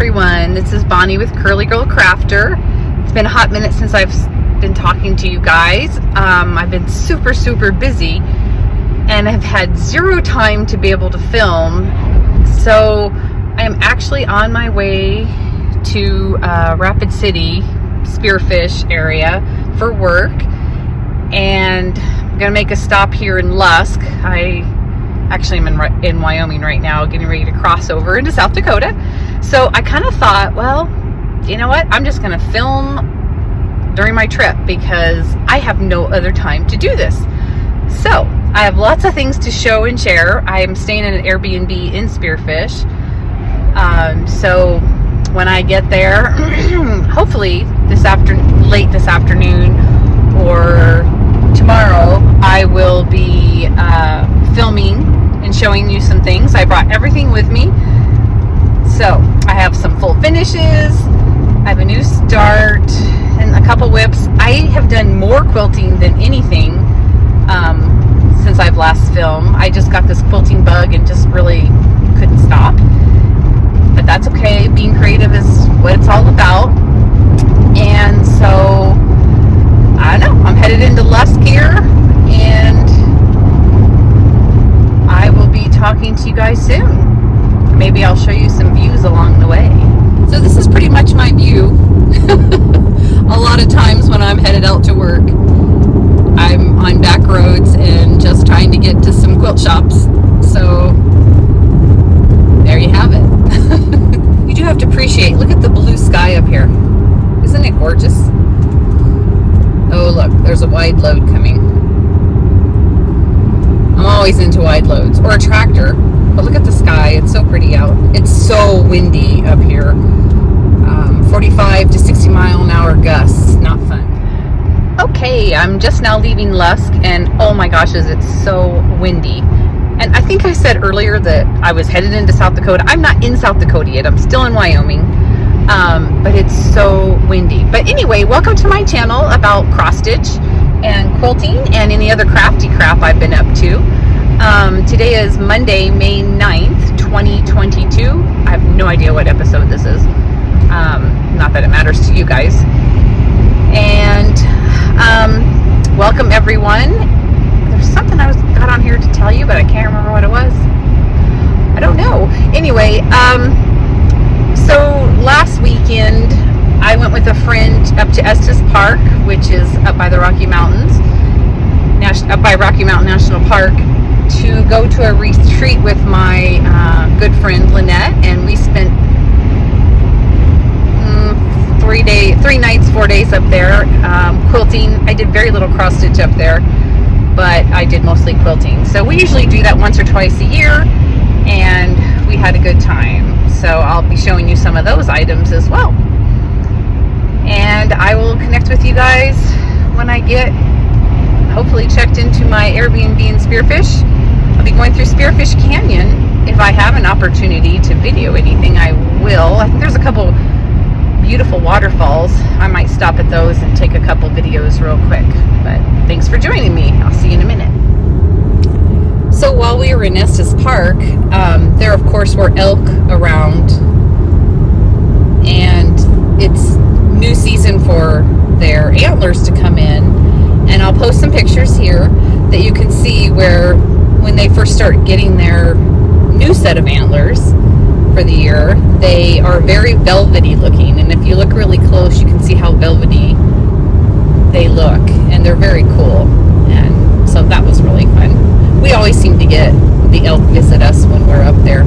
everyone, this is Bonnie with curlygirlcrafter. It's been a hot minute since I've been talking to you guys. I've been super busy and I've had zero time to be able to film, so I am actually on my way to Rapid City Spearfish area for work, and I'm gonna make a stop here in Lusk. I actually am in Wyoming right now, getting ready to cross over into South Dakota. So I kind of thought, well, you know what? I'm just going to film during my trip because I have no other time to do this. So I have lots of things to show and share. I am staying in an Airbnb in Spearfish. So when I get there, hopefully late this afternoon or tomorrow, I will be filming and showing you some things. I brought everything with me. So I have some full finishes, I have a new start, and a couple whips. I have done more quilting than anything since I've last filmed. I just got this quilting bug and just really couldn't stop. But that's okay. Being creative is what it's all about. And so, I don't know, I'm headed into Lusk here, and I will be talking to you guys soon. Maybe I'll show you some views along the way. So this is pretty much my view. A lot of times when I'm headed out to work, I'm on back roads and just trying to get to some quilt shops. So there you have it. You do have to appreciate, look at the blue sky up here. Isn't it gorgeous? Oh look, there's a wide load coming. I'm always into wide loads, or a tractor. But look at the sky, it's so pretty out. It's so windy up here. 45 to 60 mile an hour gusts, not fun. Okay, I'm just now leaving Lusk, and oh my gosh, is it so windy. And I think I said earlier that I was headed into South Dakota. I'm not in South Dakota yet, I'm still in Wyoming. But it's so windy. But anyway, welcome to my channel about cross stitch and quilting and any other crafty crap I've been up to. Today is Monday, May 9th, 2022. I have no idea what episode this is. Not that it matters to you guys. And welcome everyone. There's something I got on here to tell you, but I can't remember what it was. I don't know. Anyway, so last weekend I went with a friend up to Estes Park, which is up by the Rocky Mountains, up by Rocky Mountain National Park, to go to a retreat with my good friend Lynette, and we spent 3 nights, 4 days up there quilting. I did very little cross stitch up there, but I did mostly quilting. So we usually do that once or twice a year, and we had a good time. So I'll be showing you some of those items as well. And I will connect with you guys when I get hopefully checked into my Airbnb in Spearfish. I'll be going through Spearfish Canyon. If I have an opportunity to video anything, I will. I think there's a couple beautiful waterfalls. I might stop at those and take a couple videos real quick. But thanks for joining me. I'll see you in a minute. So while we were in Estes Park, there of course were elk around, and it's new season for their antlers to come in. And I'll post some pictures here that you can see where when they first start getting their new set of antlers for the year, they are very velvety looking. And if you look really close, you can see how velvety they look. And they're very cool. And so that was really fun. We always seem to get the elk visit us when we're up there.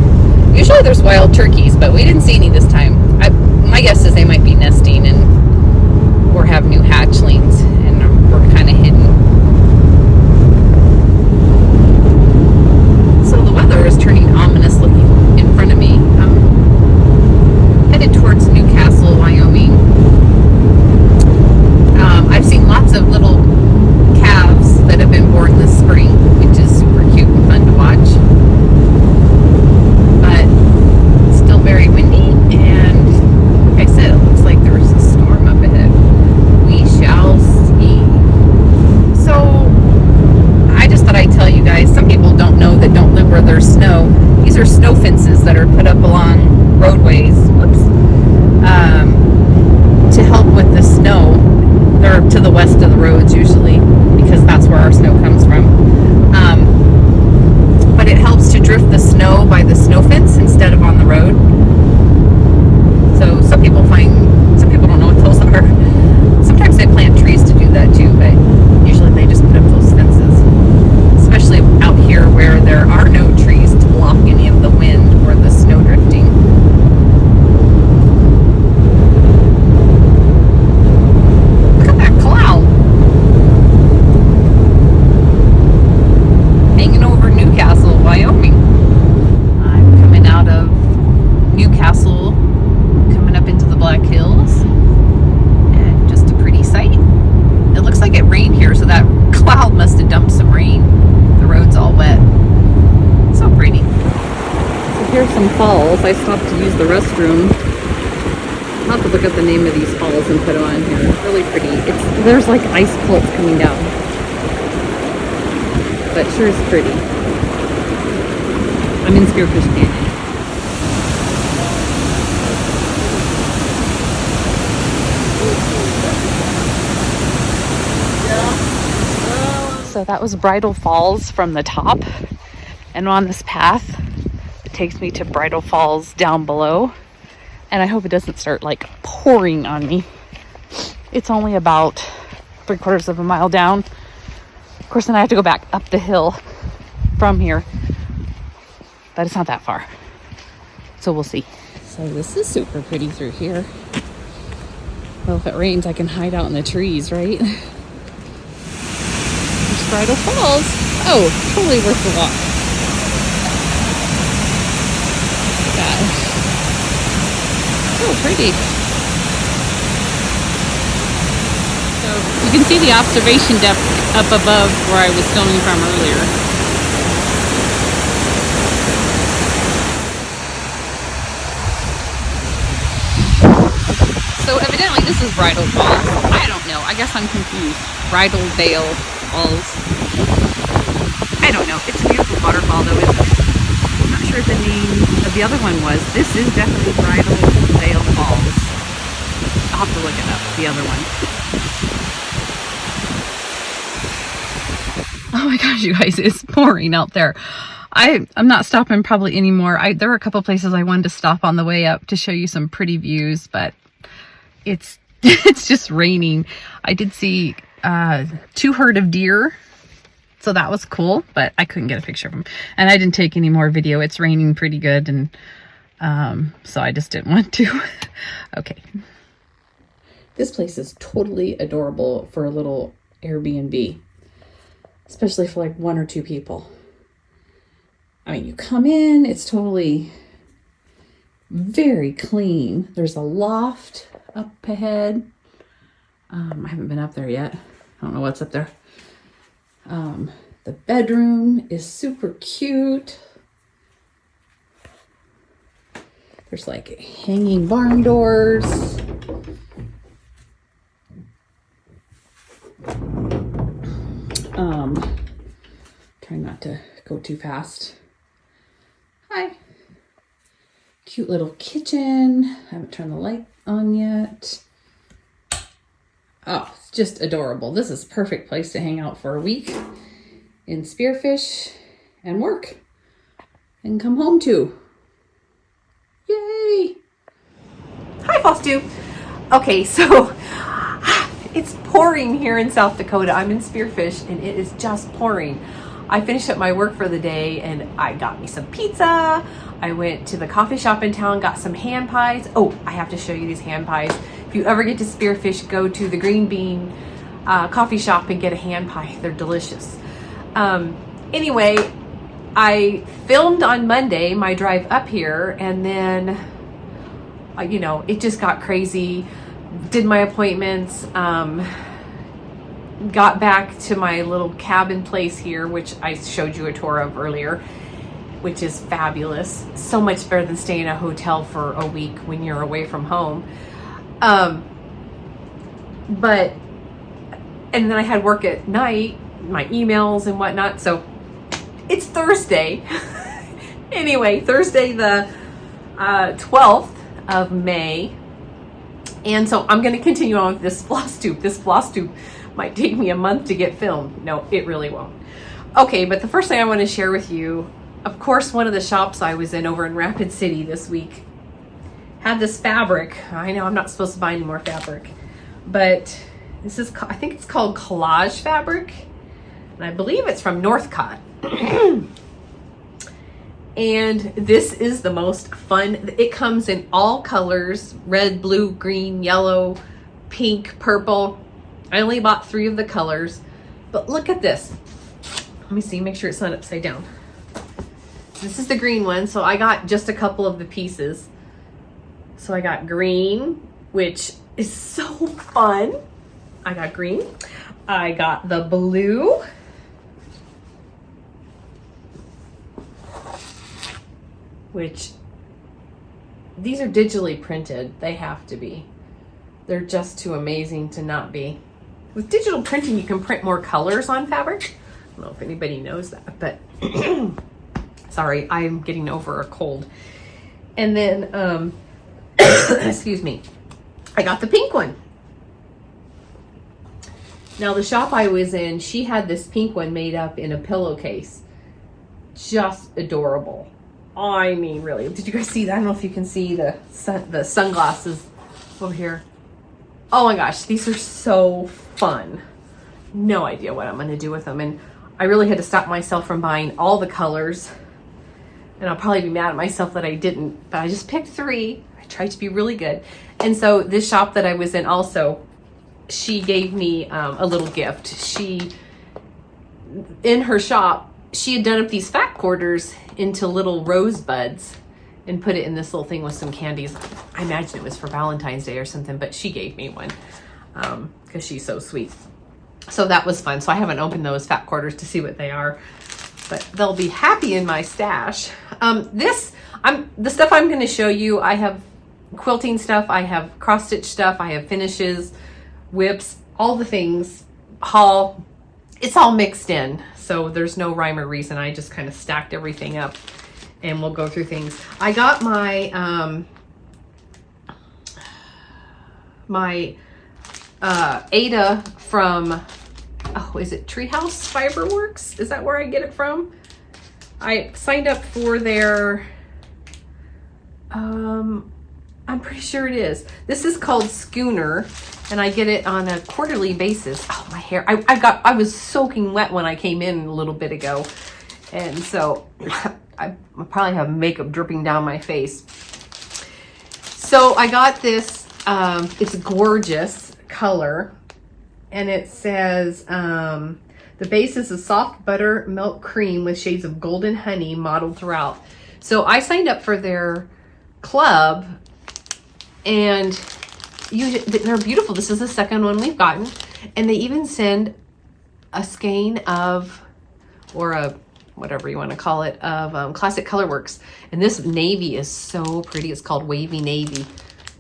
Usually there's wild turkeys, but we didn't see any this time. My guess is they might be nesting or have new hatchlings, and we're kind of hidden. So the weather is turning ominous looking in front of me. I'm headed towards Newcastle, Wyoming. I've seen lots of little calves that have been born this spring, which is super cute and fun to watch. But it's still very windy. castle coming up into the Black Hills, and just a pretty sight. It looks like it rained here, so that cloud must have dumped some rain. The road's all wet. So pretty. So here's some falls. I stopped to use the restroom. I'll have to look up the name of these falls and put them on here. It's really pretty. There's like ice pulps coming down, but sure is pretty. I'm in Spearfish Canyon. So that was Bridal Falls from the top, and on this path it takes me to Bridal Falls down below, and I hope it doesn't start like pouring on me. It's only about 3/4 of a mile down. Of course, then I have to go back up the hill from here, but it's not that far, so we'll see. So this is super pretty through here. Well, if it rains I can hide out in the trees, right? Bridal Falls. Oh, totally worth the walk. Look at that. So pretty. So you can see the observation deck up above where I was filming from earlier. So evidently this is Bridal Falls. I don't know. I guess I'm confused. Bridal Vale Falls. I don't know. It's a beautiful waterfall though, isn't it? I'm not sure what the name of the other one was. This is definitely Bridal Vale Falls. I'll have to look it up, the other one. Oh my gosh, you guys, it's pouring out there. I'm not stopping probably anymore. There were a couple places I wanted to stop on the way up to show you some pretty views, but it's just raining. I did see 2 herd of deer, so that was cool, but I couldn't get a picture of them, and I didn't take any more video. It's raining pretty good, and so I just didn't want to. Okay, this place is totally adorable for a little Airbnb, especially for like 1 or 2 people. I mean, you come in, it's totally very clean. There's a loft up ahead. I haven't been up there yet. I don't know what's up there. The bedroom is super cute. There's like hanging barn doors. Trying not to go too fast. Hi. Cute little kitchen. Haven't turned the light on yet. Oh, it's just adorable. This is a perfect place to hang out for a week in Spearfish and work and come home to. Yay! Hi, Flosstube. Okay, so it's pouring here in South Dakota. I'm in Spearfish and it is just pouring. I finished up my work for the day and I got me some pizza. I went to the coffee shop in town, got some hand pies. Oh, I have to show you these hand pies. If you ever get to Spearfish, go to the Green Bean coffee shop and get a hand pie. They're delicious. Anyway, I filmed on Monday my drive up here, and then, you know, it just got crazy. Did my appointments, got back to my little cabin place here, which I showed you a tour of earlier, which is fabulous. So much better than staying in a hotel for a week when you're away from home. And then I had work at night, my emails and whatnot. So it's Thursday. Anyway, Thursday the 12th of May. And so I'm going to continue on with this Flosstube. This Flosstube might take me a month to get filmed. No, it really won't. Okay, but the first thing I want to share with you, of course, one of the shops I was in over in Rapid City this week had this fabric. I know I'm not supposed to buy any more fabric, but this is, I think it's called collage fabric, and I believe it's from Northcott. And this is the most fun. It comes in all colors: red, blue, green, yellow, pink, purple. I only bought 3 of the colors, but look at this. Let me see, make sure it's not upside down. This is the green one, so I got just a couple of the pieces. So I got green, which is so fun. I got green. I got the blue. Which, these are digitally printed. They have to be. They're just too amazing to not be. With digital printing, you can print more colors on fabric. I don't know if anybody knows that, but sorry, I'm getting over a cold. And then, excuse me, I got the pink one. Now the shop I was in, she had this pink one made up in a pillowcase. Just adorable. I mean, really, did you guys see that? I don't know if you can see the sunglasses over here. Oh my gosh, these are so fun. No idea what I'm gonna do with them. And I really had to stop myself from buying all the colors. And I'll probably be mad at myself that I didn't, but I just picked 3. I tried to be really good. And so this shop that I was in also, she gave me a little gift. In her shop, she had done up these fat quarters into little rosebuds and put it in this little thing with some candies. I imagine it was for Valentine's Day or something, but she gave me one because she's so sweet. So that was fun. So I haven't opened those fat quarters to see what they are, but they'll be happy in my stash. The stuff I'm going to show you, I have quilting stuff, I have cross stitch stuff, I have finishes, whips, all the things, haul. It's all mixed in. So there's no rhyme or reason. I just kind of stacked everything up and we'll go through things. I got my, Ada from, oh, is it Treehouse Fiberworks? Is that where I get it from? I signed up for their, I'm pretty sure it is. This is called Schooner, and I get it on a quarterly basis. Oh, my hair. I was soaking wet when I came in a little bit ago. And so I probably have makeup dripping down my face. So I got this, it's gorgeous color. And it says, the base is a soft buttermilk cream with shades of golden honey modeled throughout. So I signed up for their club, and they're beautiful. This is the second one we've gotten. And they even send a skein of, or a, whatever you want to call it, of Classic Colorworks. And this navy is so pretty. It's called Wavy Navy.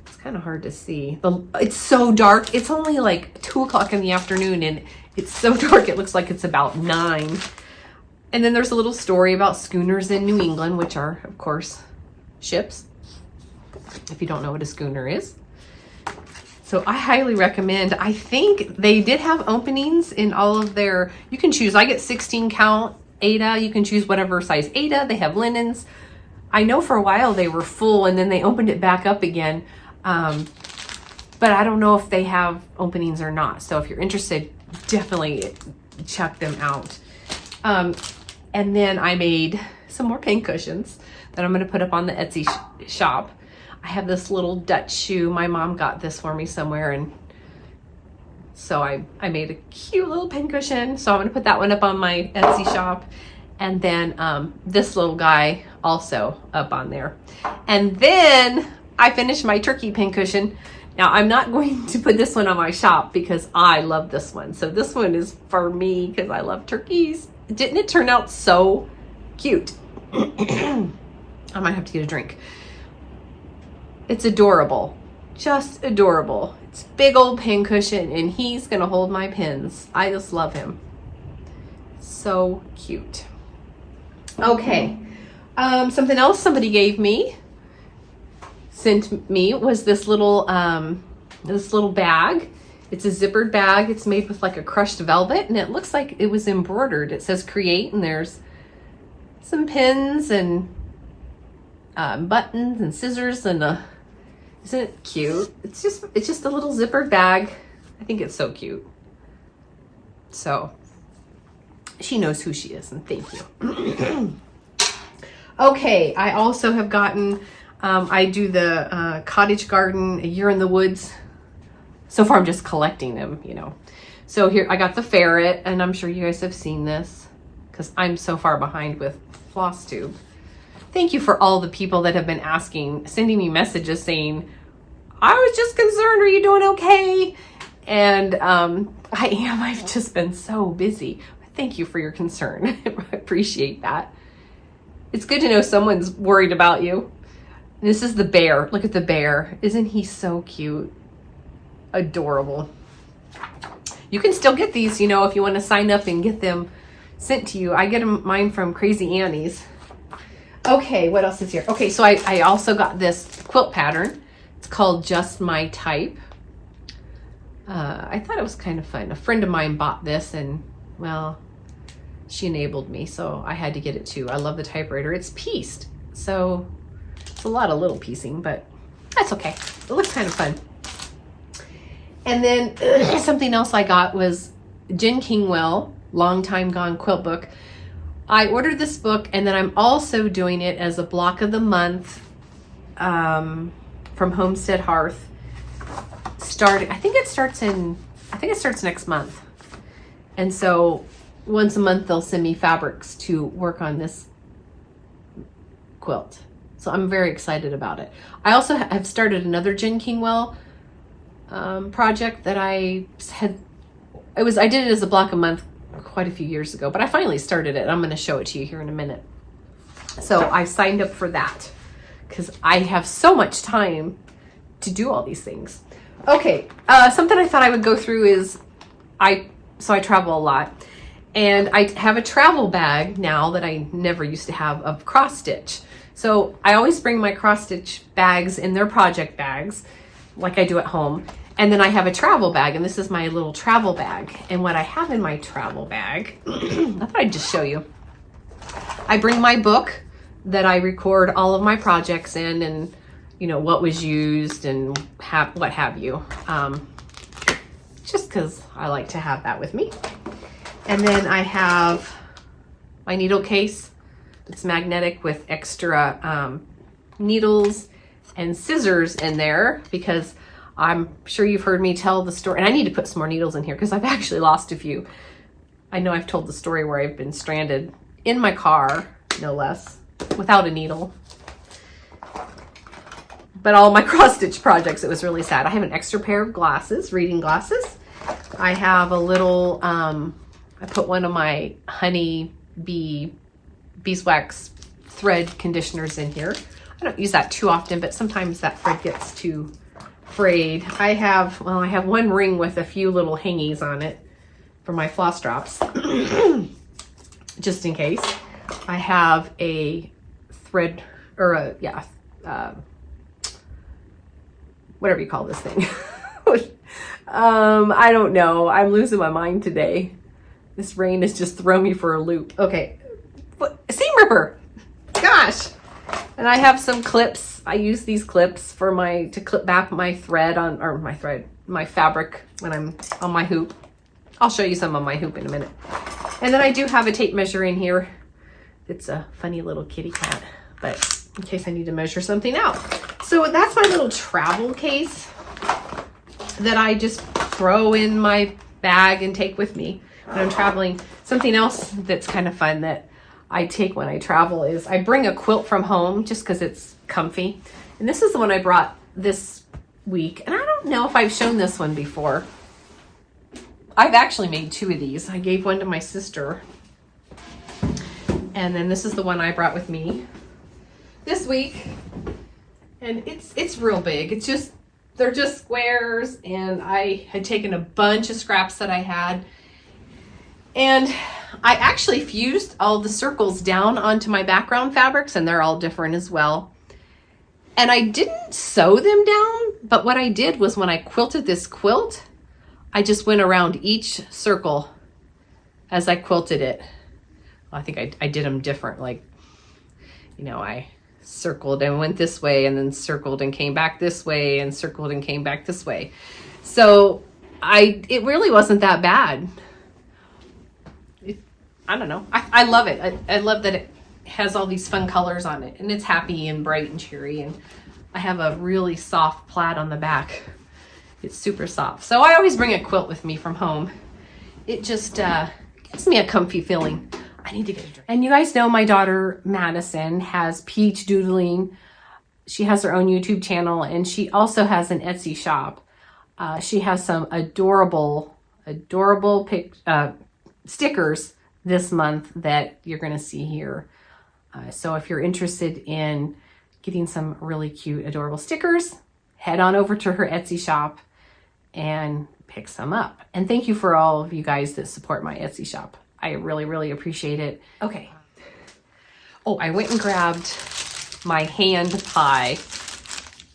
It's kind of hard to see. It's so dark. It's only like 2 o'clock in the afternoon and it's so dark. It looks like it's about 9. And then there's a little story about schooners in New England, which are, of course, ships. If you don't know what a schooner is. So I highly recommend. I think they did have openings in all of their, you can choose. I get 16 count Ada. You can choose whatever size Ada. They have linens. I know for a while they were full and then they opened it back up again. But I don't know if they have openings or not. So if you're interested, definitely check them out. And then I made some more pin cushions that I'm going to put up on the Etsy shop. I have this little Dutch shoe. My mom got this for me somewhere, and so I made a cute little pin cushion. So I'm going to put that one up on my Etsy shop. And then this little guy also up on there. And then I finished my turkey pin cushion. Now I'm not going to put this one on my shop because I love this one. So this one is for me because I love turkeys. Didn't it turn out so cute? I might have to get a drink. It's adorable, just adorable. It's big old pin cushion and he's gonna hold my pins. I just love him. So cute. Okay, something else somebody gave me, sent me, was this little bag. It's a zippered bag. It's made with like a crushed velvet and it looks like it was embroidered. It says create and there's some pins and buttons and scissors and isn't it cute? It's just a little zippered bag. I think it's so cute. So she knows who she is, and thank you. Okay, I also have gotten, I do the cottage garden, a year in the woods. So far I'm just collecting them, you know. So here I got the ferret, and I'm sure you guys have seen this because I'm so far behind with Flosstube. thank you for all the people that have been asking, sending me messages saying, I was just concerned, are you doing okay? And I am. I've just been so busy. Thank you for your concern. I appreciate that. It's good to know someone's worried about you. This is the bear. Look at the bear. Isn't he so cute? Adorable. You can still get these, you know, if you want to sign up and get them sent to you. I get mine from Crazy Annie's. Okay, what else is here? Okay, so I also got this quilt pattern. It's called Just My Type. I thought it was kind of fun. A friend of mine bought this and, well, she enabled me, so I had to get it too. I love the typewriter. It's pieced, so it's a lot of little piecing, but that's okay. It looks kind of fun. And then something else I got was Jen Kingwell, Long Time Gone Quilt Book. I ordered this book, and then I'm also doing it as a block of the month from Homestead Hearth. I think it starts next month. And so once a month they'll send me fabrics to work on this quilt. So I'm very excited about it. I also have started another Jen Kingwell project that I did it as a block a month quite a few years ago, but I finally started it. I'm going to show it to you here in a minute. So I signed up for that because I have so much time to do all these things. Okay, something I thought I would go through is I travel a lot, and I have a travel bag now that I never used to have of cross stitch. So I always bring my cross stitch bags in their project bags like I do at home. And then I have a travel bag, and this is my little travel bag. And what I have in my travel bag, I thought I'd just show you. I bring my book that I record all of my projects in, and you know, what was used and what have you. Just because I like to have that with me. And then I have my needle case. It's magnetic with extra needles and scissors in there, because I'm sure you've heard me tell the story, and I need to put some more needles in here because I've actually lost a few. I know I've told the story where I've been stranded in my car, no less, without a needle. But all my cross stitch projects, it was really sad. I have an extra pair of glasses, reading glasses. I have a little, I put one of my honey beeswax thread conditioners in here. I don't use that too often, but sometimes that thread gets too frayed. I have one ring with a few little hangies on it for my floss drops, just in case. I have a thread, or whatever you call this thing. I don't know. I'm losing my mind today. This rain has just thrown me for a loop. Okay, seam ripper. Gosh. And I have some clips. I use these clips for to clip back my thread my fabric when I'm on my hoop. I'll show you some on my hoop in a minute. And then I do have a tape measure in here. It's a funny little kitty cat, but in case I need to measure something out. So that's my little travel case that I just throw in my bag and take with me when I'm traveling. Something else that's kind of fun that I take when I travel is I bring a quilt from home just because it's comfy. And this is the one I brought this week. And I don't know if I've shown this one before. I've actually made two of these. I gave one to my sister. And then this is the one I brought with me this week. And it's real big. They're just squares, and I had taken a bunch of scraps that I had. And I actually fused all the circles down onto my background fabrics, and they're all different as well. And I didn't sew them down, but what I did was when I quilted this quilt, I just went around each circle as I quilted it. Well, I think I did them different. Like, you know, I circled and went this way, and then circled and came back this way, and circled and came back this way. So it really wasn't that bad. I don't know. I love it. I love that it has all these fun colors on it, and it's happy and bright and cheery. And I have a really soft plaid on the back. It's super soft. So I always bring a quilt with me from home. It just gives me a comfy feeling. I need to get a drink. And you guys know my daughter Madison has Peach Doodling. She has her own YouTube channel, and she also has an Etsy shop. She has some adorable stickers this month that you're going to see here. So if you're interested in getting some really cute, adorable stickers, head on over to her Etsy shop and pick some up. And thank you for all of you guys that support my Etsy shop. I really, really appreciate it. Okay. Oh, I went and grabbed my hand pie.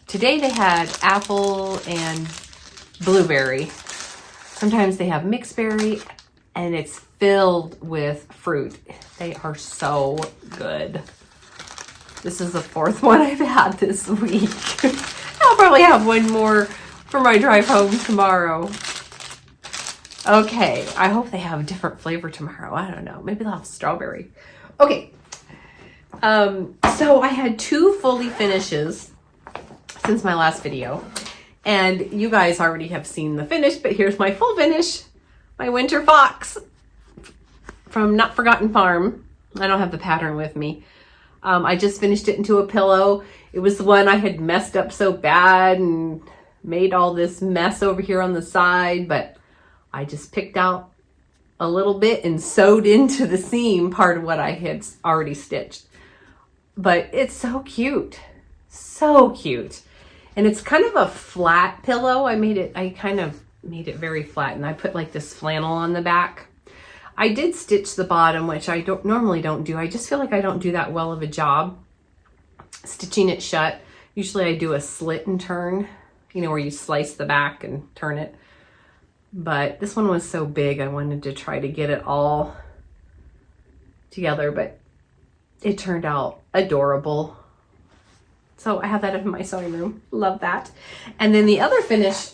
Today they had apple and blueberry. Sometimes they have mixed berry, and it's filled with fruit. They are so good. This is the fourth one I've had this week. I'll probably have one more for my drive home tomorrow. Okay, I hope they have a different flavor tomorrow. I don't know. Maybe they'll have strawberry. Okay. So I had 2 fully finishes since my last video. And you guys already have seen the finish, but here's my full finish. My winter fox from Not Forgotten Farm. I don't have the pattern with me. I just finished it into a pillow. It was the one I had messed up so bad and made all this mess over here on the side, but I just picked out a little bit and sewed into the seam part of what I had already stitched. But it's so cute. So cute. And it's kind of a flat pillow. I kind of made it very flat, and I put like this flannel on the back. I did stitch the bottom, which I normally don't do. I just feel like I don't do that well of a job stitching it shut. Usually I do a slit and turn, where you slice the back and turn it. But this one was so big, I wanted to try to get it all together, but it turned out adorable. So I have that in my sewing room. Love that. And then the other finish,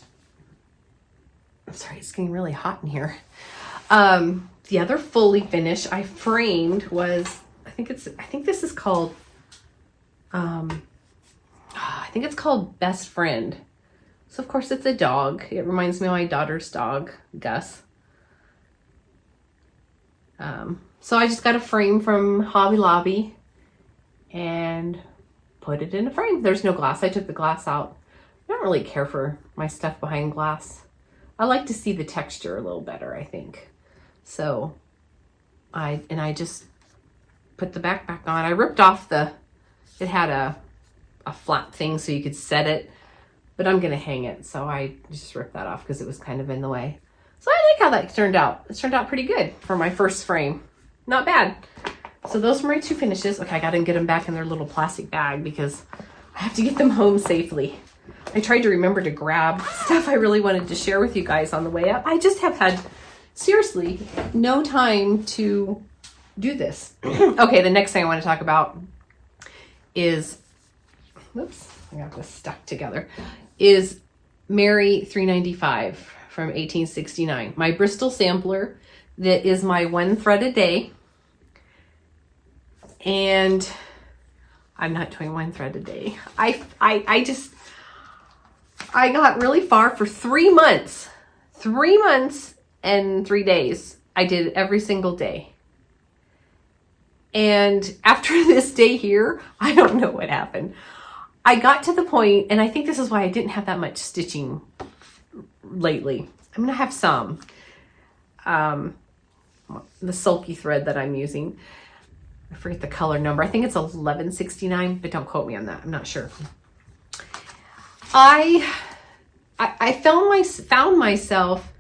I'm sorry, it's getting really hot in here. The other fully finish I framed was, I think this is called, I think it's called Best Friend. So of course it's a dog. It reminds me of my daughter's dog, Gus. So I just got a frame from Hobby Lobby and put it in a frame. There's no glass. I took the glass out. I don't really care for my stuff behind glass. I like to see the texture a little better, I think. So I just put the back on. I ripped off it had a flat thing so you could set it, but I'm gonna hang it. So I just ripped that off because it was kind of in the way. So I like how that turned out. It turned out pretty good for my first frame. Not bad. So those were my 2 finishes. Okay, I gotta get them back in their little plastic bag because I have to get them home safely. I tried to remember to grab stuff I really wanted to share with you guys on the way up. I just have had, seriously, no time to do this. Okay, the next thing I want to talk about is, whoops, I got this stuck together, is Mary 395 from 1869. My Bristol sampler that is my 1 thread a day. And I'm not doing 1 thread a day. I got really far for 3 months. 3 months and 3 days. I did it every single day. And after this day here, I don't know what happened. I got to the point, and I think this is why I didn't have that much stitching lately. I'm going to have some. The sulky thread that I'm using. I forget the color number. I think it's 1169, but don't quote me on that. I'm not sure. I found myself,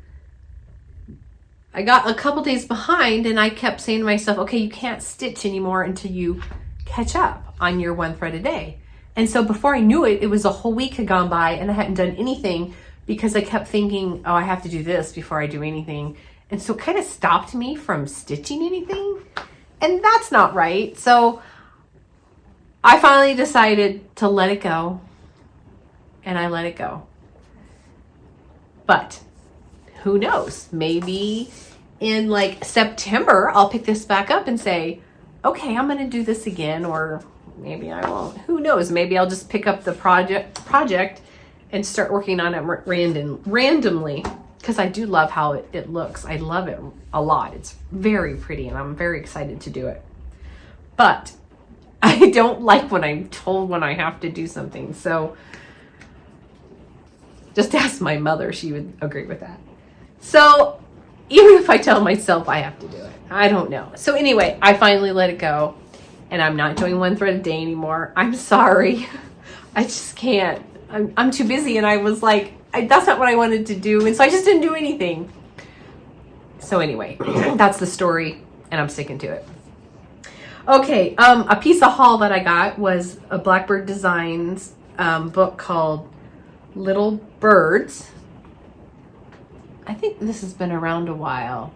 I got a couple days behind, and I kept saying to myself, okay, you can't stitch anymore until you catch up on your 1 thread a day. And so before I knew it, it was a whole week had gone by and I hadn't done anything because I kept thinking, oh, I have to do this before I do anything. And so it kind of stopped me from stitching anything. And that's not right. So I finally decided to let it go. And I let it go. But who knows? Maybe in like September, I'll pick this back up and say, okay, I'm going to do this again. Or maybe I won't. Who knows? Maybe I'll just pick up the project and start working on it randomly. because I do love how it looks. I love it a lot. It's very pretty and I'm very excited to do it. But I don't like when I'm told when I have to do something. So just ask my mother, she would agree with that. So even if I tell myself I have to do it, I don't know. So anyway, I finally let it go and I'm not doing one thread a day anymore. I'm sorry. I just can't. I'm too busy, and I was like, that's not what I wanted to do. And so I just didn't do anything. So anyway, that's the story and I'm sticking to it. Okay. A piece of haul that I got was a Blackbird Designs book called Little Birds. I think this has been around a while,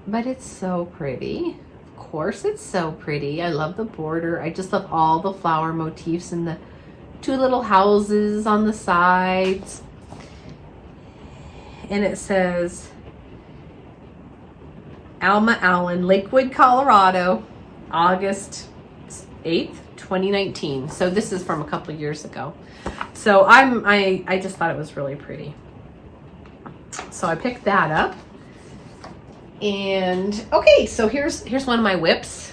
but it's so pretty. Of course, it's so pretty. I love the border. I just love all the flower motifs and the two little houses on the sides. And it says Alma Allen, Lakewood, Colorado, August 8th, 2019. So this is from a couple of years ago. So I just thought it was really pretty. So I picked that up. And okay, so here's one of my whips.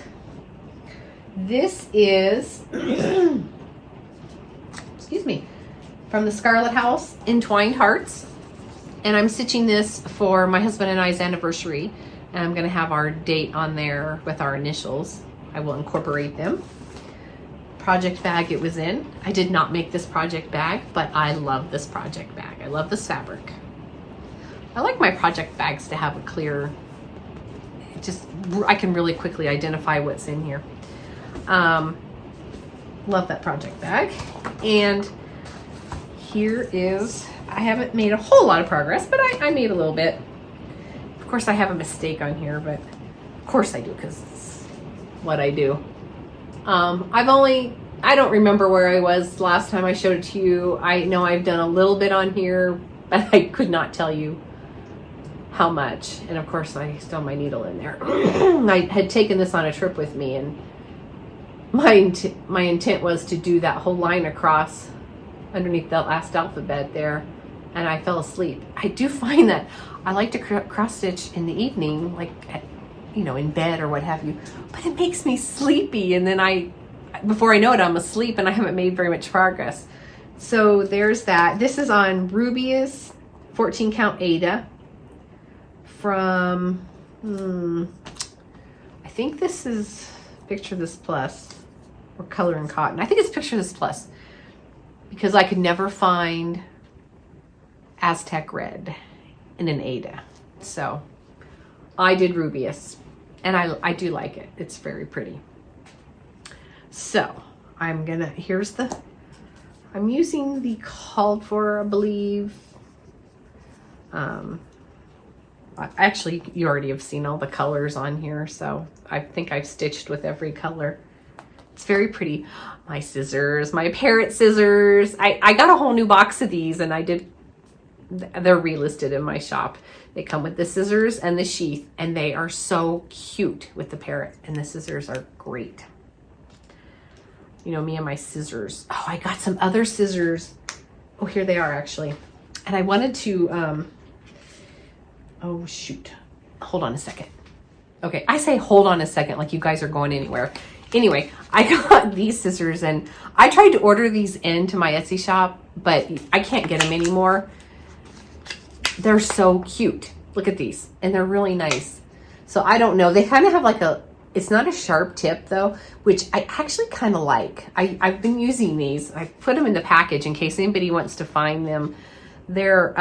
This is excuse me, from the Scarlet House, Entwined Hearts. And I'm stitching this for my husband and I's anniversary. And I'm gonna have our date on there with our initials. I will incorporate them. Project bag it was in. I did not make this project bag, but I love this project bag. I love this fabric. I like my project bags to have a clear, I can really quickly identify what's in here. Love that project bag. And here is, I haven't made a whole lot of progress, but I made a little bit. Of course I have a mistake on here, but of course I do because it's what I do. I don't remember where I was last time I showed it to you. I know I've done a little bit on here, but I could not tell you how much. And of course I still have my needle in there. I had taken this on a trip with me, and my intent was to do that whole line across underneath the last alphabet there, and I fell asleep. I do find that I like to cross stitch in the evening, like in bed or what have you, but it makes me sleepy, and then before I know it, I'm asleep and I haven't made very much progress. So there's that. This is on Rubius 14 count Ada from I think this is Picture This Plus or Color and Cotton. I think it's Picture This Plus, because I could never find Aztec Red in an Ada. So I did Rubius, and I do like it. It's very pretty. So I'm using the called for, I believe. Actually, you already have seen all the colors on here, so I think I've stitched with every color. It's very pretty. My scissors, my parrot scissors. I got a whole new box of these, and they're relisted in my shop. They come with the scissors and the sheath, and they are so cute with the parrot, and the scissors are great. Me and my scissors. Oh, I got some other scissors. Oh, here they are actually. And I wanted to, oh shoot. Hold on a second. Okay, I say hold on a second like you guys are going anywhere. Anyway, I got these scissors, and I tried to order these into my Etsy shop, but I can't get them anymore. They're so cute. Look at these. And they're really nice. So I don't know. They kind of have it's not a sharp tip though, which I actually kind of like. I've been using these. I put them in the package in case anybody wants to find them. They're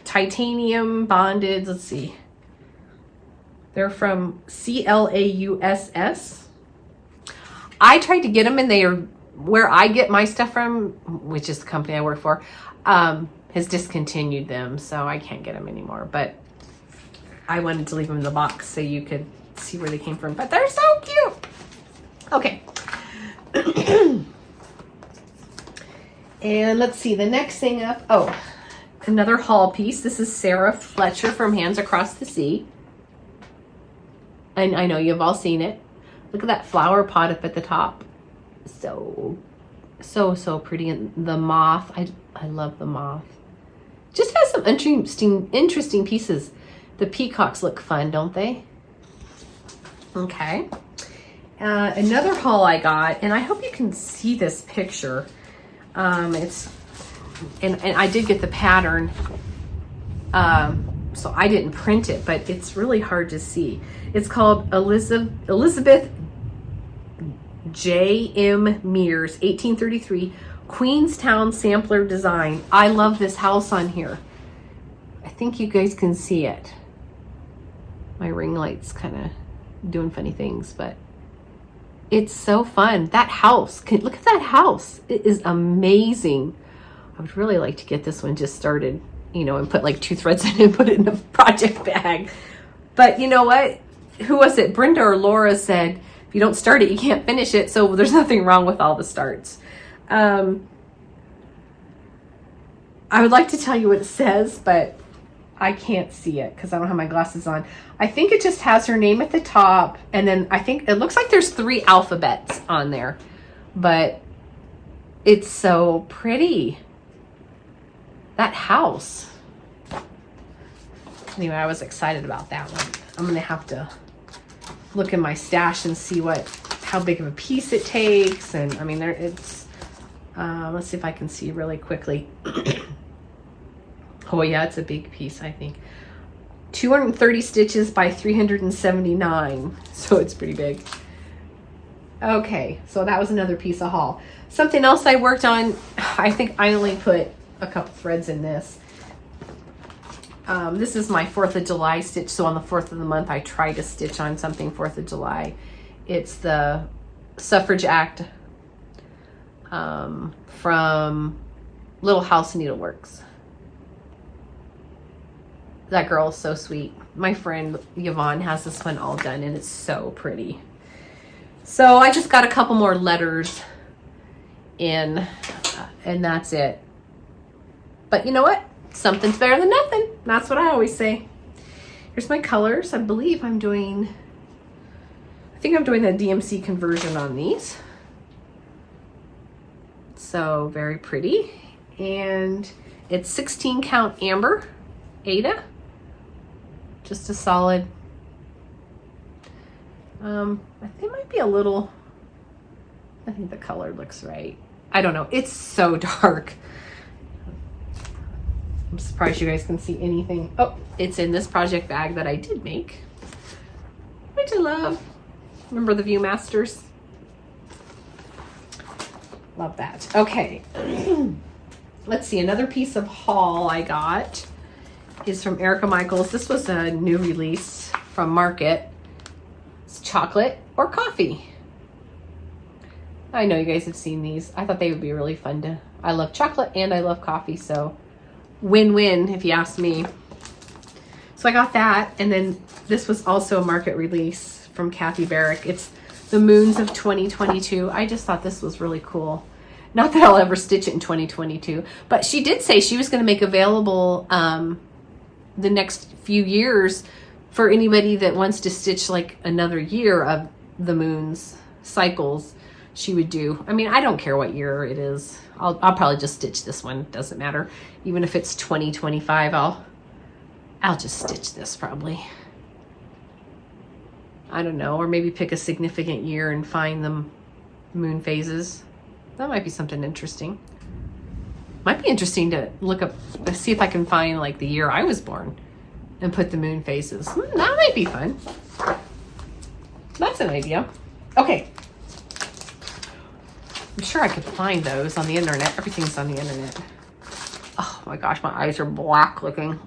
titanium bonded. Let's see. They're from CLAUSS. I tried to get them, and they are where I get my stuff from, which is the company I work for, has discontinued them, so I can't get them anymore. But I wanted to leave them in the box so you could see where they came from. But they're so cute. Okay. And let's see, the next thing up. Oh, another haul piece. This is Sarah Fletcher from Hands Across the Sea. And I know you've all seen it. Look at that flower pot up at the top. So pretty. And the moth, I love the moth. Just has some interesting pieces. The peacocks look fun, don't they? Okay. Another haul I got, and I hope you can see this picture. And I did get the pattern, so I didn't print it, but it's really hard to see. It's called Elizabeth J.M. Mears, 1833, Queenstown Sampler Design. I love this house on here. I think you guys can see it. My ring light's kind of doing funny things, but it's so fun. That house, look at that house. It is amazing. I would really like to get this one just started, you know, and put like 2 threads in it and put it in a project bag. But you know what? Who was it? Brenda or Laura said, if you don't start it, you can't finish it. So there's nothing wrong with all the starts. I would like to tell you what it says, but I can't see it because I don't have my glasses on. I think it just has her name at the top. And then I think it looks like there's 3 alphabets on there, but it's so pretty. That house. Anyway, I was excited about that one. I'm going to have to look in my stash and see how big of a piece it takes. And I mean, let's see if I can see really quickly. Oh yeah, it's a big piece, I think. 230 stitches by 379. So it's pretty big. Okay, so that was another piece of haul. Something else I worked on, I think I only put a couple threads in this. This is my 4th of July stitch. So on the 4th of the month, I try to stitch on something 4th of July. It's the Suffrage Act from Little House Needleworks. That girl is so sweet. My friend Yvonne has this one all done and it's so pretty. So I just got a couple more letters in and that's it. But you know what? Something's better than nothing. That's what I always say. Here's my colors. I believe I think I'm doing the DMC conversion on these. So very pretty. And it's 16 count amber, Ada. Just a solid, I think it might be a little, I think the color looks right. I don't know. It's so dark. I'm surprised you guys can see anything. Oh, it's in this project bag that I did make, which I love. Remember the Viewmasters? Love that. Okay. Let's see. Another piece of haul I got is from Erica Michaels. This was a new release from Market. It's chocolate or coffee. I know you guys have seen these. I thought they would be really fun to, I love chocolate and I love coffee, so win-win if you ask me. So I got that, and then this was also a Market release from Kathy Barrick. It's the Moons of 2022. I just thought this was really cool. Not that I'll ever stitch it in 2022, but she did say she was going to make available the next few years for anybody that wants to stitch like another year of the moon's cycles. She would do. I mean, I don't care what year it is. I'll probably just stitch this one. Doesn't matter. Even if it's 2025, I'll just stitch this probably. I don't know, or maybe pick a significant year and find the moon phases. That might be something interesting. Might be interesting to look up, see if I can find like the year I was born and put the moon phases. That might be fun. That's an idea. Okay. I'm sure I could find those on the internet. Everything's on the internet. Oh my gosh, my eyes are black looking.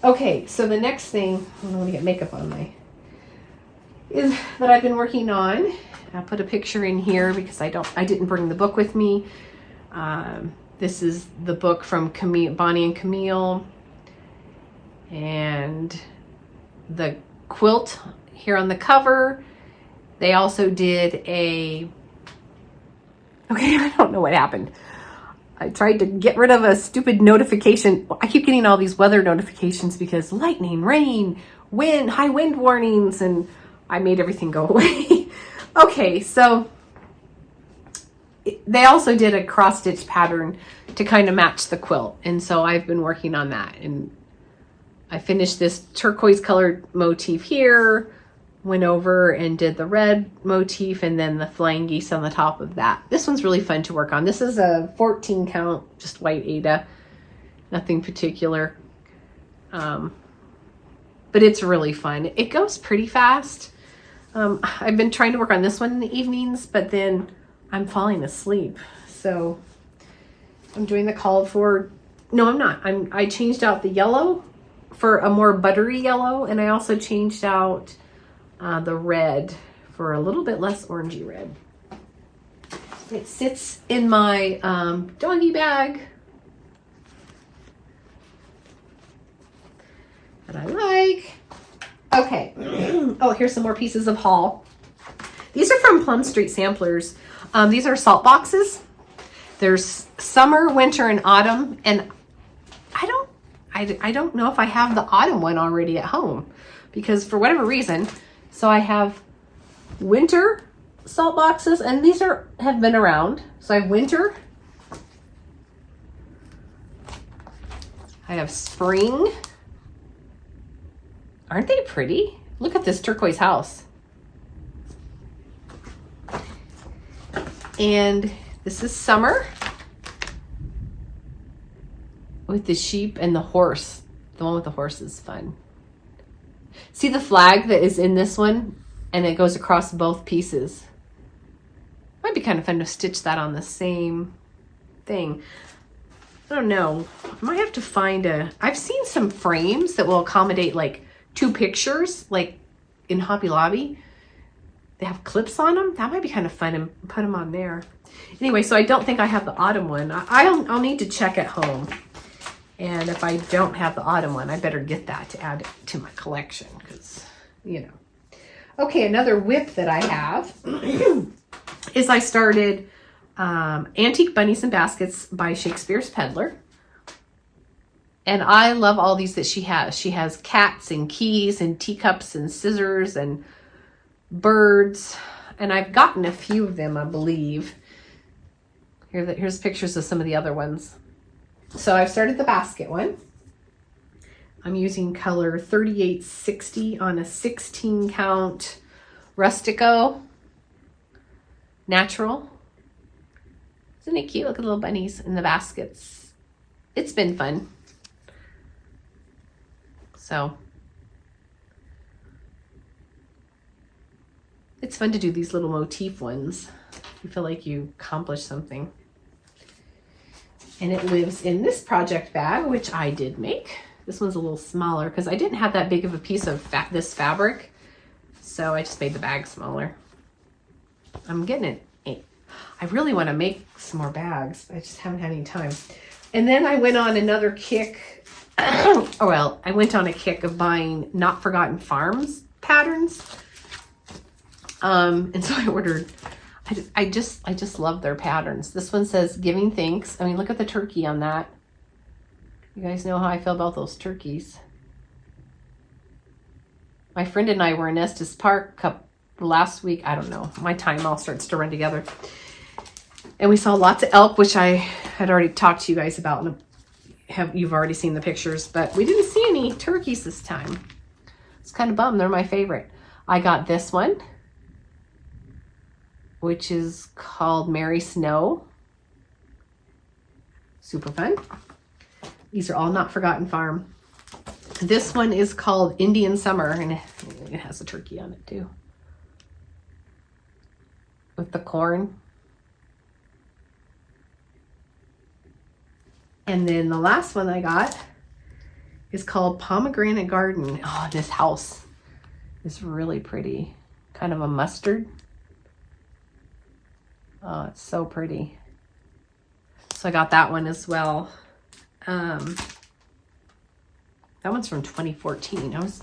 Okay, so the next thing, I'm gonna get makeup on is that I've been working on. I'll put a picture in here because I didn't bring the book with me. This is the book from Bonnie and Camille, and the quilt here on the cover. They also did okay, I don't know what happened. I tried to get rid of a stupid notification. I keep getting all these weather notifications because lightning, rain, wind, high wind warnings, and I made everything go away. Okay, so they also did a cross stitch pattern to kind of match the quilt. And so I've been working on that. And I finished this turquoise colored motif here, went over and did the red motif and then the flying geese on the top of that. This one's really fun to work on. This is a 14 count, just white Aida, nothing particular. But it's really fun. It goes pretty fast. I've been trying to work on this one in the evenings, but then I'm falling asleep. So I'm doing the called for, no, I'm not. I changed out the yellow for a more buttery yellow. And I also changed out the red for a little bit less orangey red. It sits in my doggy bag that I like. Okay. Oh, here's some more pieces of haul. These are from Plum Street Samplers. These are salt boxes. There's summer, winter, and autumn. And I don't know if I have the autumn one already at home because for whatever reason. So I have winter salt boxes, and these have been around. So I have winter. I have spring. Aren't they pretty? Look at this turquoise house. And this is summer with the sheep and the horse. The one with the horse is fun. See the flag that is in this one? And it goes across both pieces. Might be kind of fun to stitch that on the same thing. I don't know. I might have to find I've seen some frames that will accommodate like 2 pictures, like in Hobby Lobby. They have clips on them. That might be kind of fun and put them on there. Anyway, so I don't think I have the autumn one. I'll need to check at home. And if I don't have the autumn one, I better get that to add it to my collection because, you know. Okay, another whip that I have is I started Antique Bunnies and Baskets by Shakespeare's Peddler. And I love all these that she has. She has cats and keys and teacups and scissors and birds. And I've gotten a few of them, I believe. Here's pictures of some of the other ones. So I've started the basket one. I'm using color 3860 on a 16 count Rustico natural. Isn't it cute? Look at the little bunnies in the baskets. It's been fun. So it's fun to do these little motif ones. You feel like you accomplished something. And it lives in this project bag, which I did make. This one's a little smaller because I didn't have that big of a piece of this fabric. So I just made the bag smaller. I'm getting it. I really want to make some more bags. I just haven't had any time. And then I went on another kick. I went on a kick of buying Not Forgotten Farms patterns. And so I ordered, I just love their patterns. This one says Giving Thanks. I mean, look at the turkey on that. You guys know how I feel about those turkeys. My friend and I were in Estes Park last week. I don't know. My time all starts to run together. And we saw lots of elk, which I had already talked to you guys about. And you've already seen the pictures. But we didn't see any turkeys this time. It's kind of bummed. They're my favorite. I got this one, which is called Mary Snow. Super fun. These are all Not Forgotten Farm. This one is called Indian Summer, and it has a turkey on it too. With the corn. And then the last one I got is called Pomegranate Garden. Oh, this house is really pretty. Kind of a mustard. Oh, it's so pretty. So I got that one as well. That one's from 2014. I was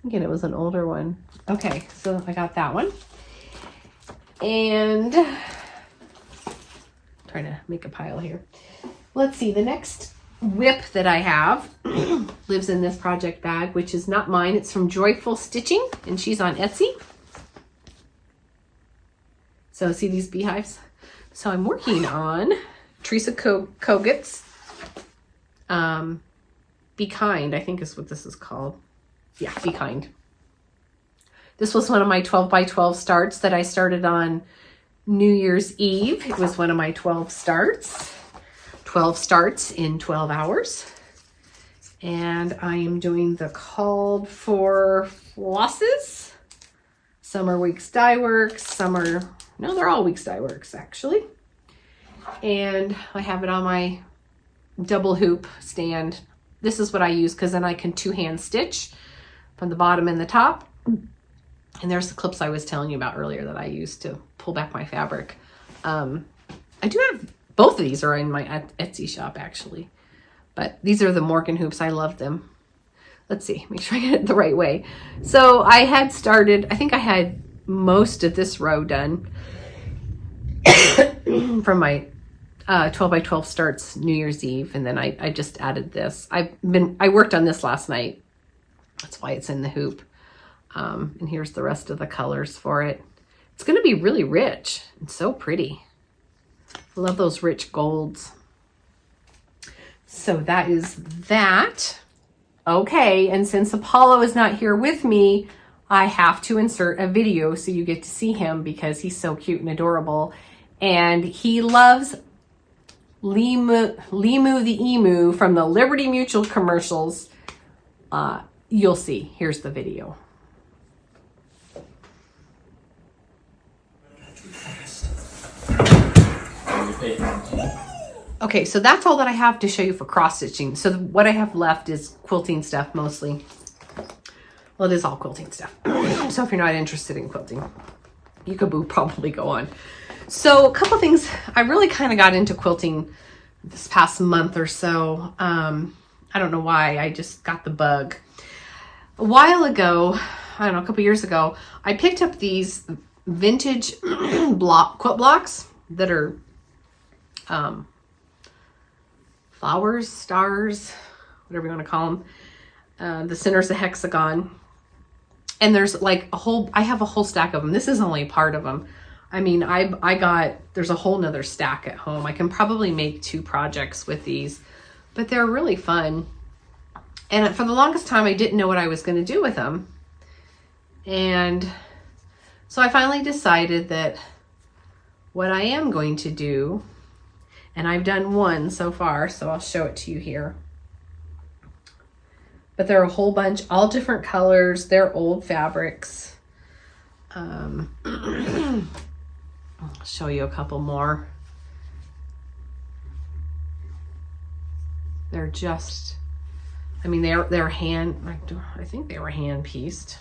thinking it was an older one. Okay, so I got that one. And trying to make a pile here. Let's see, the next whip that I have lives in this project bag, which is not mine. It's from Joyful Stitching, and she's on Etsy. So see these beehives? So I'm working on Teresa Kogut's Be Kind, I think is what this is called. Yeah, Be Kind. This was one of my 12 by 12 starts that I started on New Year's Eve. It was one of my 12 starts. 12 starts in 12 hours. And I am doing the called for flosses. Some are weeks dye works, some are, no, they're all weeks dye works actually. And I have it on my double hoop stand. This is what I use because then I can two-hand stitch from the bottom and the top. And there's the clips I was telling you about earlier that I use to pull back my fabric. I do have, both of these are in my Etsy shop actually. But these are the Morgan hoops. I love them. Let's see, make sure I get it the right way. So I had started, I think I had most of this row done from my 12 by 12 starts New Year's Eve. And then I just added this. I worked on this last night. That's why it's in the hoop. And here's the rest of the colors for it. It's going to be really rich and so pretty. I love those rich golds. So that is that. Okay, and since Apollo is not here with me, I have to insert a video so you get to see him because he's so cute and adorable. And he loves Limu the Emu from the Liberty Mutual commercials. You'll see. Here's the video. Okay, so that's all that I have to show you for cross stitching. So what I have left is quilting stuff mostly. Well, it is all quilting stuff. So if you're not interested in quilting, you could probably go on. So a couple things, I really kind of got into quilting this past month or so. I don't know why, I just got the bug. A while ago, I don't know, a couple years ago, I picked up these vintage quilt blocks that are flowers, stars, whatever you want to call them. The center's a hexagon. And there's like I have a whole stack of them. This is only part of them. I mean, there's a whole nother stack at home. I can probably make 2 projects with these, but they're really fun. And for the longest time, I didn't know what I was going to do with them. And so I finally decided that what I am going to do, and I've done one so far, so I'll show it to you here. But there are a whole bunch, all different colors. They're old fabrics. I'll show you a couple more. They're just, I mean, they're I think they were hand pieced.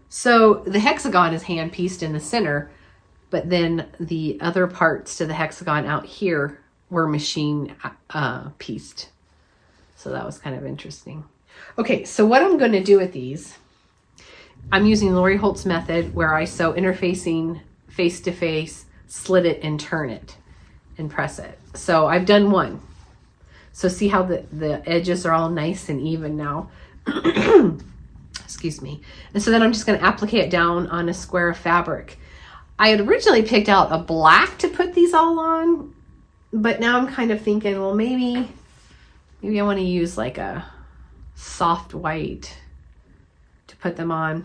So the hexagon is hand pieced in the center, but then the other parts to the hexagon out here were machine pieced. So that was kind of interesting. Okay, so what I'm going to do with these, I'm using Lori Holt's method where I sew interfacing face to face, slit it and turn it and press it. So I've done one. So see how the edges are all nice and even now. Excuse me. And so then I'm just going to applique it down on a square of fabric. I had originally picked out a black to put these all on, but now I'm kind of thinking, well, maybe I want to use like a soft white to put them on.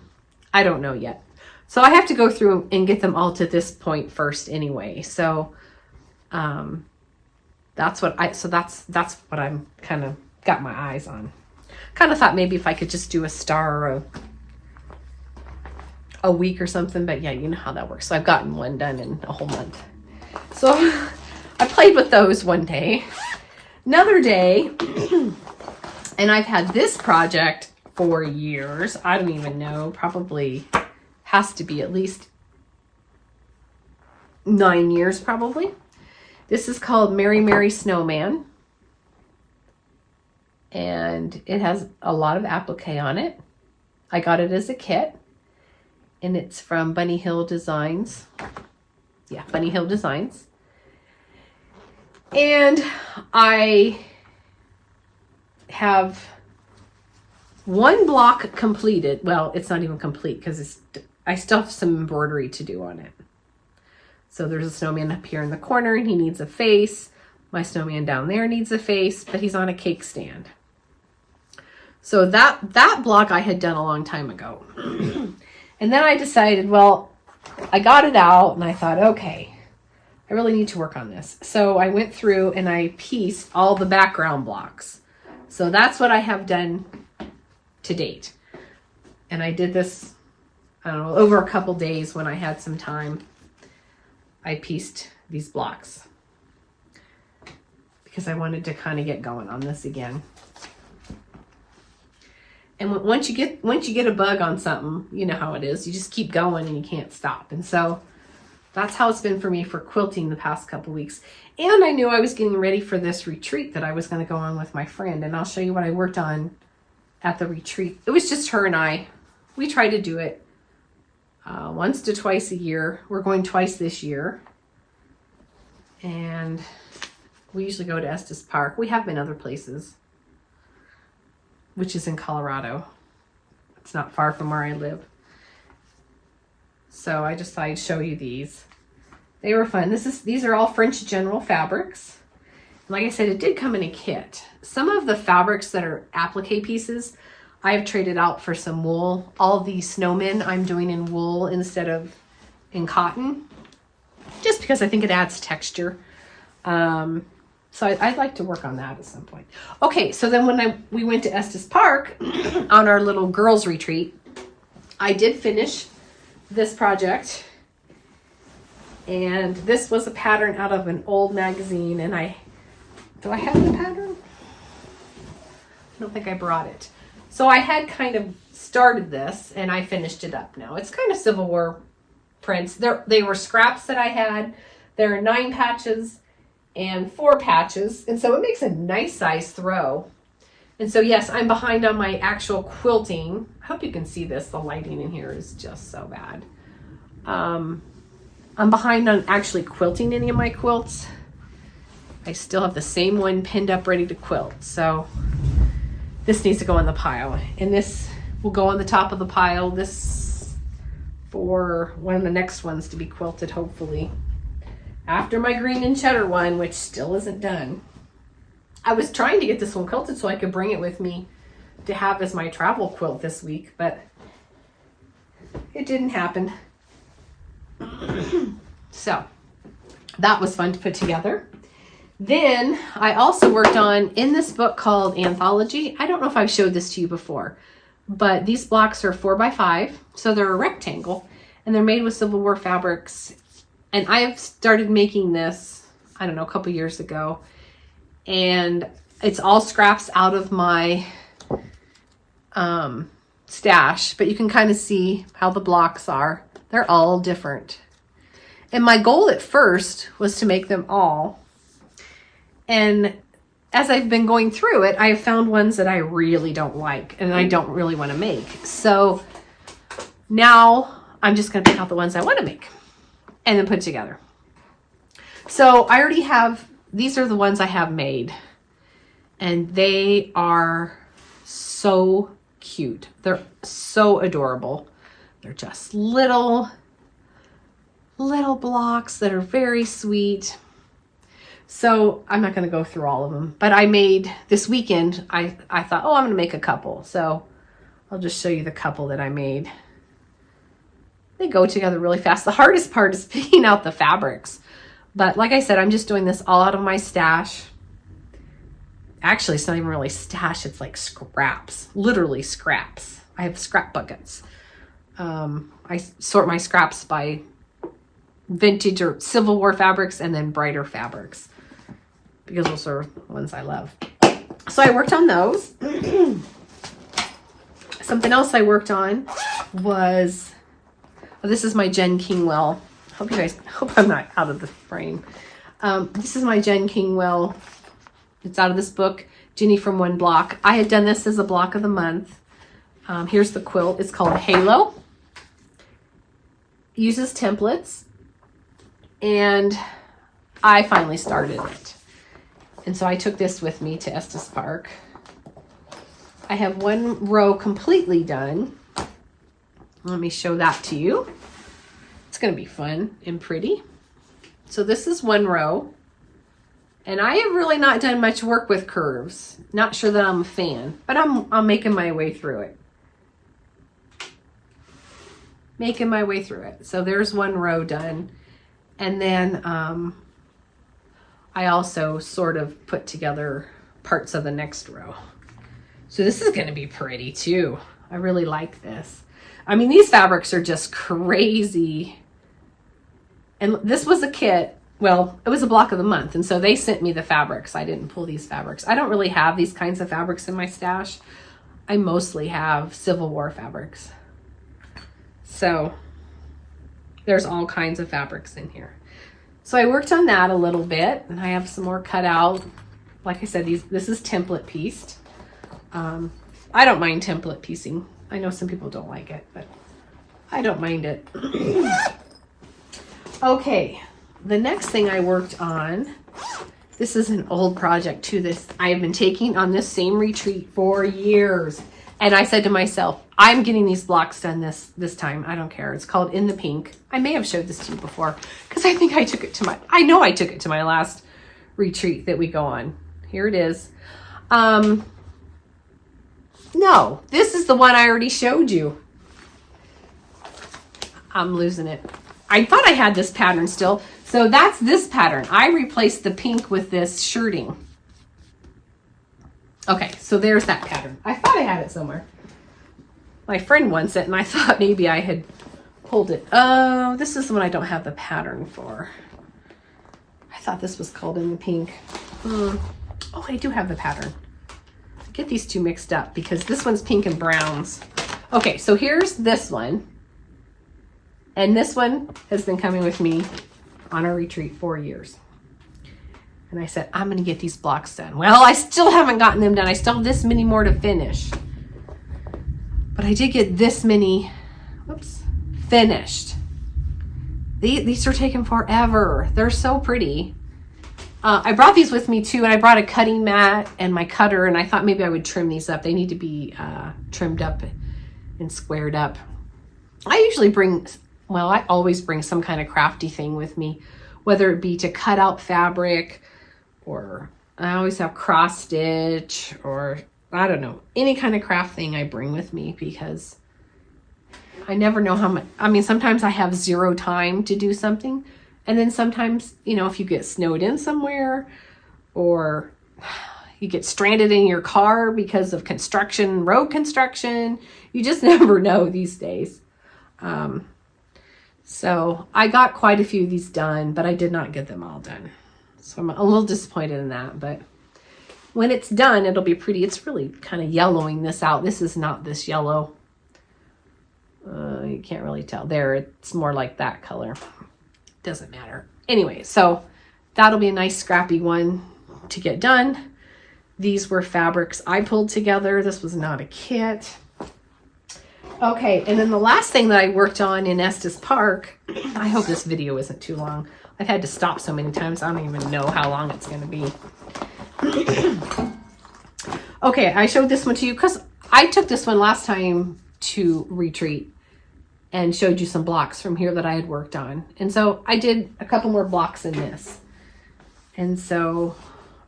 I don't know yet. So I have to go through and get them all to this point first anyway. So that's what I'm kind of got my eyes on. Kind of thought maybe if I could just do a star or a week or something, but yeah, you know how that works. So I've gotten one done in a whole month. So I played with those one day. Another day, and I've had this project for years. I don't even know, probably has to be at least 9 years probably. This is called Merry Merry Snowman. And it has a lot of applique on it. I got it as a kit. And it's from Bunny Hill Designs. Yeah, Bunny Hill Designs. And I have one block completed. Well, it's not even complete because I still have some embroidery to do on it. So there's a snowman up here in the corner and he needs a face. My snowman down there needs a face, but he's on a cake stand. So that block I had done a long time ago. And then I decided, well, I got it out and I thought, okay, I really need to work on this. So I went through and I pieced all the background blocks. So that's what I have done to date. And I did this, I don't know, over a couple days when I had some time. I pieced these blocks because I wanted to kind of get going on this again. And once you get a bug on something, you know how it is. You just keep going and you can't stop. And so that's how it's been for me for quilting the past couple weeks. And I knew I was getting ready for this retreat that I was going to go on with my friend. And I'll show you what I worked on at the retreat. It was just her and I. We try to do it once to twice a year. We're going twice this year. And we usually go to Estes Park. We have been other places, which is in Colorado. It's not far from where I live. So I just thought I'd show you these. They were fun. These are all French General fabrics. Like I said, it did come in a kit. Some of the fabrics that are applique pieces, I have traded out for some wool. All the snowmen I'm doing in wool instead of in cotton, just because I think it adds texture. So I'd like to work on that at some point. Okay, so then when we went to Estes Park on our little girls retreat, I did finish this project. And this was a pattern out of an old magazine. And do I have the pattern? I don't think I brought it. So I had kind of started this and I finished it up now. It's kind of Civil War prints. They were scraps that I had. There are 9 patches and 4 patches. And so it makes a nice size throw. And so yes, I'm behind on my actual quilting. I hope you can see this. The lighting in here is just so bad. I'm behind on actually quilting any of my quilts. I still have the same one pinned up ready to quilt. So this needs to go in the pile. And this will go on the top of the pile. This for one of the next ones to be quilted, hopefully. After my green and cheddar one, which still isn't done. I was trying to get this one quilted so I could bring it with me to have as my travel quilt this week, but it didn't happen. So that was fun to put together. Then I also worked on, in this book called Anthology, I don't know if I've showed this to you before, but these blocks are 4x5, so they're a rectangle, and they're made with Civil War fabrics. And I've started making this, I don't know, a couple years ago, and it's all scraps out of my stash, but you can kind of see how the blocks are. They're all different. And my goal at first was to make them all. And as I've been going through it, I have found ones that I really don't like and I don't really want to make. So now I'm just going to pick out the ones I want to make and then put together. So I already have, these are the ones I have made. And they are so cute. They're so adorable. They're just little blocks that are very sweet. So I'm not going to go through all of them, but I made this weekend, I thought, oh, I'm going to make a couple. So I'll just show you the couple that I made. They go together really fast. The hardest part is picking out the fabrics. But like I said, I'm just doing this all out of my stash. Actually, it's not even really stash. It's like scraps, literally scraps. I have scrap buckets. I sort my scraps by vintage or Civil War fabrics and then brighter fabrics because those are the ones I love. So I worked on those. Something else I worked on was, this is my Jen Kingwell. Hope I'm not out of the frame. This is my Jen Kingwell. It's out of this book, Ginny from One Block. I had done this as a block of the month. Here's the quilt. It's called Halo. It uses templates. And I finally started it. And so I took this with me to Estes Park. I have one row completely done. Let me show that to you. It's going to be fun and pretty. So this is one row. And I have really not done much work with curves. Not sure that I'm a fan, but I'm making my way through it. Making my way through it. So there's one row done. And then I also sort of put together parts of the next row. So this is going to be pretty too. I really like this. I mean, these fabrics are just crazy. And this was a kit. Well, it was a block of the month, and so they sent me the fabrics. I didn't pull these fabrics. I don't really have these kinds of fabrics in my stash. I mostly have Civil War fabrics. So there's all kinds of fabrics in here. So I worked on that a little bit, and I have some more cut out. Like I said, this is template pieced. I don't mind template piecing. I know some people don't like it, but I don't mind it. Okay. The next thing I worked on, this is an old project too. This I have been taking on this same retreat for years. And I said to myself, I'm getting these blocks done this time. I don't care. It's called In the Pink. I may have showed this to you before because I think I took it to my last retreat that we go on. Here it is. No, this is the one I already showed you. I'm losing it. I thought I had this pattern still. So that's this pattern. I replaced the pink with this shirting. Okay, so there's that pattern. I thought I had it somewhere. My friend wants it, and I thought maybe I had pulled it. Oh, this is the one I don't have the pattern for. I thought this was called In the Pink. Oh, I do have the pattern. I get these two mixed up because this one's pink and browns. Okay, so here's this one. And this one has been coming with me on a retreat for years. And I said, I'm going to get these blocks done. Well, I still haven't gotten them done. I still have this many more to finish. But I did get this many, finished. These are taking forever. They're so pretty. I brought these with me too, and I brought a cutting mat and my cutter, and I thought maybe I would trim these up. They need to be trimmed up and squared up. I always bring some kind of crafty thing with me, whether it be to cut out fabric, or I always have cross stitch, or I don't know, any kind of craft thing I bring with me because I never know how much. I mean, sometimes I have zero time to do something. And then sometimes, if you get snowed in somewhere, or you get stranded in your car because of road construction, you just never know these days. So I got quite a few of these done, but I did not get them all done. So I'm a little disappointed in that, but when it's done, it'll be pretty. It's really kind of yellowing this out. This is not this yellow. You can't really tell there. It's more like that color. Doesn't matter. Anyway, so that'll be a nice scrappy one to get done. These were fabrics I pulled together. This was not a kit. Okay, and then the last thing that I worked on in Estes Park, I hope this video isn't too long. I've had to stop so many times, I don't even know how long it's going to be. Okay, I showed this one to you because I took this one last time to retreat and showed you some blocks from here that I had worked on. And so I did a couple more blocks in this. And so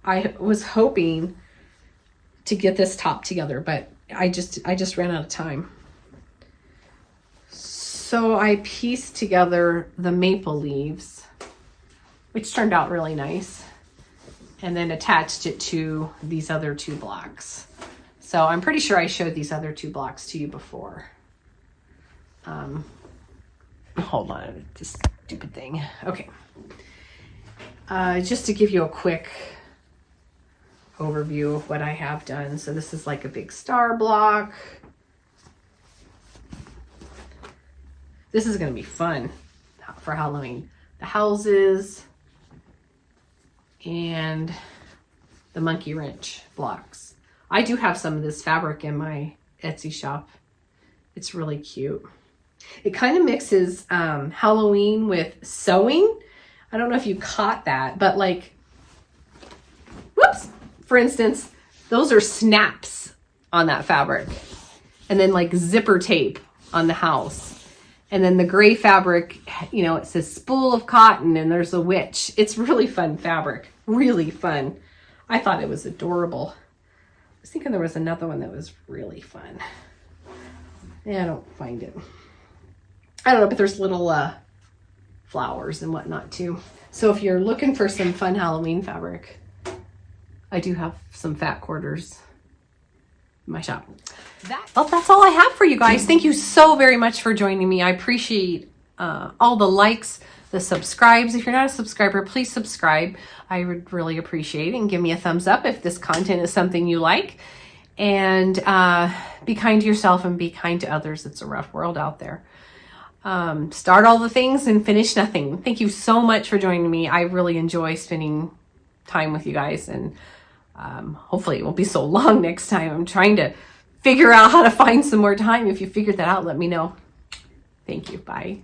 I was hoping to get this top together, but I just ran out of time. So I pieced together the maple leaves, which turned out really nice, and then attached it to these other two blocks. So I'm pretty sure I showed these other two blocks to you before. Hold on, this stupid thing. Okay. Just to give you a quick overview of what I have done. So this is like a big star block. This is going to be fun for Halloween. The houses and the monkey wrench blocks. I do have some of this fabric in my Etsy shop. It's really cute. It kind of mixes Halloween with sewing. I don't know if you caught that, but like, for instance, those are snaps on that fabric. And then like zipper tape on the house. And then the gray fabric, you know, it says spool of cotton and there's a witch. It's really fun fabric, really fun. I thought it was adorable. I was thinking there was another one that was really fun. Yeah, I don't find it. I don't know, but there's little flowers and whatnot too. So if you're looking for some fun Halloween fabric, I do have some fat quarters in my shop. Well, that's all I have for you guys. Thank you so very much for joining me. I appreciate all the likes, the subscribes. If you're not a subscriber, please subscribe. I would really appreciate it, and give me a thumbs up if this content is something you like. And be kind to yourself and be kind to others. It's a rough world out there. Start all the things and finish nothing. Thank you so much for joining me. I really enjoy spending time with you guys, and hopefully it won't be so long next time. I'm trying to figure out how to find some more time. If you figured that out, let me know. Thank you. Bye.